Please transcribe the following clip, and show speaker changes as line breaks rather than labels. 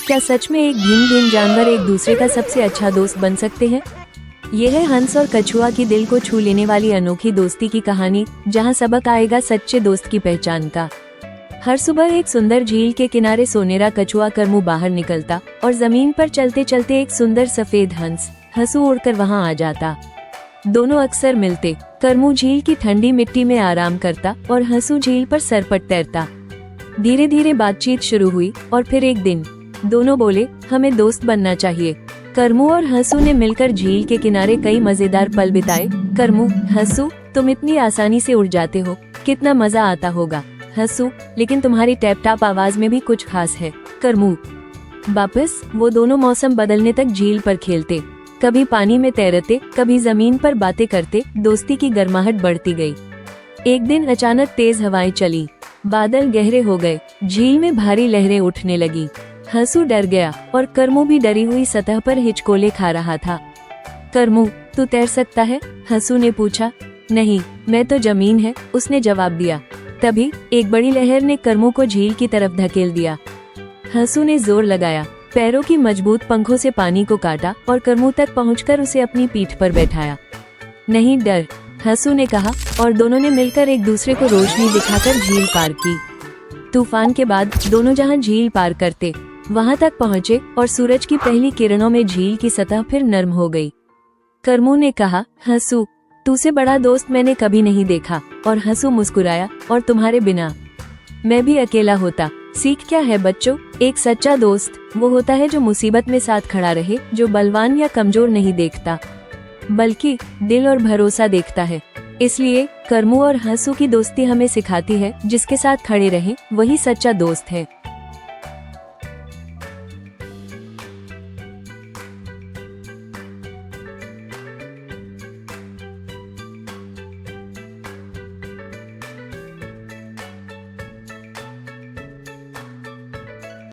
क्या सच में एक भीम जानवर एक दूसरे का सबसे अच्छा दोस्त बन सकते हैं? ये है हंस और कछुआ की दिल को छू लेने वाली अनोखी दोस्ती की कहानी, जहां सबक आएगा सच्चे दोस्त की पहचान का। हर सुबह एक सुंदर झील के किनारे सोनेरा कछुआ करमू बाहर निकलता और जमीन पर चलते चलते एक सुंदर सफेद हंसू उड़कर वहां आ जाता। दोनों अक्सर मिलते। करमू झील की ठंडी मिट्टी में आराम करता और हंसू झील पर सरपट तैरता। धीरे धीरे बातचीत शुरू हुई और फिर एक दिन दोनों बोले, हमें दोस्त बनना चाहिए। करमू और हंसू ने मिलकर झील के किनारे कई मजेदार पल बिताए। करमू, हंसू, तुम इतनी आसानी से उड़ जाते हो, कितना मजा आता होगा। हंसू, लेकिन तुम्हारी टैप टाप आवाज में भी कुछ खास है। करमू। वापस वो दोनों मौसम बदलने तक झील पर खेलते, कभी पानी में तैरते, कभी जमीन पर बातें करते। दोस्ती की गर्माहट बढ़ती गई। एक दिन अचानक तेज हवाएं चली, बादल गहरे हो गए, झील में भारी लहरें उठने लगी। हंसू डर गया और करमू भी डरी हुई सतह पर हिचकोले खा रहा था। करमू, तू तैर सकता है? हंसू ने पूछा। नहीं, मैं तो जमीन है, उसने जवाब दिया। तभी एक बड़ी लहर ने करमू को झील की तरफ धकेल दिया। हंसू ने जोर लगाया, पैरों की मजबूत पंखों से पानी को काटा और करमू तक पहुंचकर उसे अपनी पीठ पर बैठाया। नहीं डर, हंसू ने कहा, और दोनों ने मिलकर एक दूसरे को रोशनी दिखाकर झील पार की। तूफान के बाद दोनों जहां झील पार करते वहां तक पहुंचे और सूरज की पहली किरणों में झील की सतह फिर नर्म हो गई। करमू ने कहा, हंसू, तुझसे बड़ा दोस्त मैंने कभी नहीं देखा। और हंसू मुस्कुराया, और तुम्हारे बिना मैं भी अकेला होता। सीख क्या है बच्चों? एक सच्चा दोस्त वो होता है जो मुसीबत में साथ खड़ा रहे, जो बलवान या कमजोर नहीं देखता, बल्कि दिल और भरोसा देखता है। इसलिए करमू और हंसू की दोस्ती हमें सिखाती है, जिसके साथ खड़े रहें वही सच्चा दोस्त है।